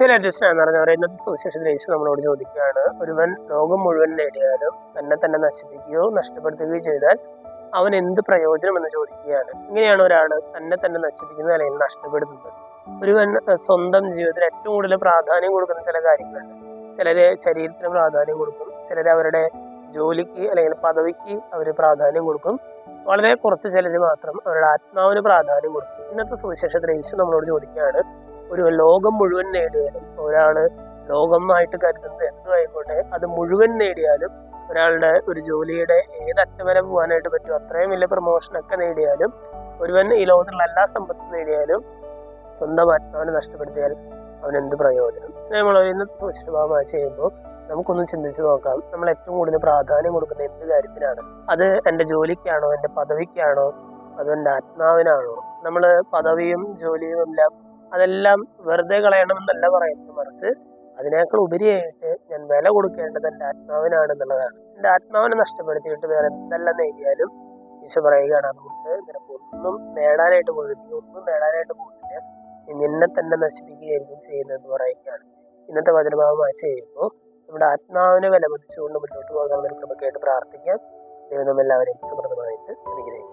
ഈശ്വരറ്റിസ്റ്റ് എന്ന് പറഞ്ഞവർ ഇന്നത്തെ സുവിശേഷത്തിൽ യേശു നമ്മളോട് ചോദിക്കുകയാണ്, ഒരുവൻ ലോകം മുഴുവൻ നേടിയാലും തന്നെ നശിപ്പിക്കുകയോ നഷ്ടപ്പെടുത്തുകയോ ചെയ്താൽ അവൻ എന്ത് പ്രയോജനം എന്ന് ചോദിക്കുകയാണ്. ഇങ്ങനെയാണ് ഒരാൾ തന്നെ നശിപ്പിക്കുന്നത് അല്ലെങ്കിൽ നഷ്ടപ്പെടുത്തുന്നത്. ഒരുവൻ സ്വന്തം ജീവിതത്തിൽ ഏറ്റവും കൂടുതൽ പ്രാധാന്യം കൊടുക്കുന്ന ചില കാര്യങ്ങളുണ്ട്. ചിലര് ശരീരത്തിന് പ്രാധാന്യം കൊടുക്കും, ചിലർ അവരുടെ ജോലിക്ക് അല്ലെങ്കിൽ പദവിക്ക് അവർ പ്രാധാന്യം കൊടുക്കും, വളരെ കുറച്ച് ചിലർ മാത്രം അവരുടെ ആത്മാവിന് പ്രാധാന്യം കൊടുക്കും. ഇന്നത്തെ സുവിശേഷത്തിൽ യേശു നമ്മളോട് ചോദിക്കുകയാണ്, ഒരു ലോകം മുഴുവൻ നേടിയാലും ഒരാള് ലോകമായിട്ട് കരുതുന്നത് എന്തും ആയിക്കോട്ടെ, അത് മുഴുവൻ നേടിയാലും ഒരാളുടെ ഒരു ജോലിയുടെ ഏതറ്റം വരെ പോകാനായിട്ട് പറ്റും, അത്രയും വലിയ പ്രൊമോഷനൊക്കെ നേടിയാലും ഒരുവൻ ഈ ലോകത്തിലുള്ള എല്ലാ സമ്പത്തും നേടിയാലും സ്വന്തം ആത്മാവിനെ നഷ്ടപ്പെടുത്തിയാൽ അവൻ എന്ത് പ്രയോജനം? സ്നേഹമുള്ളവർ, ഇന്നത്തെ സുവിശേഷഭാഗമായി ചെയ്യുമ്പോൾ നമുക്കൊന്ന് ചിന്തിച്ചു നോക്കാം, നമ്മൾ ഏറ്റവും കൂടുതൽ പ്രാധാന്യം കൊടുക്കുന്ന എന്ത് കാര്യത്തിനാണ്? അത് എൻ്റെ ജോലിക്കാണോ, എൻ്റെ പദവിക്കാണോ, അതോ എൻ്റെ ആത്മാവിനാണോ? നമ്മൾ പദവിയും ജോലിയും എല്ലാം അതെല്ലാം വെറുതെ കളയണമെന്നല്ല പറയുന്നത്, മറിച്ച് അതിനേക്കാൾ ഉപരിയായിട്ട് ഞാൻ വില കൊടുക്കേണ്ടത് എൻ്റെ ആത്മാവിനാണെന്നുള്ളതാണ്. എൻ്റെ ആത്മാവിനെ നഷ്ടപ്പെടുത്തിയിട്ട് വേറെ എന്തെല്ലാം നേടിയാലും ഈശോ പറയുകയാണ്, അതുകൊണ്ട് നിനക്ക് ഒന്നും നേടാനായിട്ട് പോകുന്നില്ല, നീ ഒന്നും നേടാനായിട്ട് പോകുന്നില്ല, നീ നിന്നെ തന്നെ നശിപ്പിക്കുകയായിരിക്കും ചെയ്യുന്നതെന്ന് പറയുകയാണ്. ഇന്നത്തെ വചനഭാഗമായി ചെയ്യുമ്പോൾ നമ്മുടെ ആത്മാവിനെ വിലമതിച്ചുകൊണ്ട് മുന്നോട്ട് പോകാൻ കൃപയ്ക്കായിട്ട് പ്രാർത്ഥിക്കാം. ദൈവം എല്ലാവരെയും സമൃദ്ധമായിട്ട് അനുഗ്രഹിക്കും.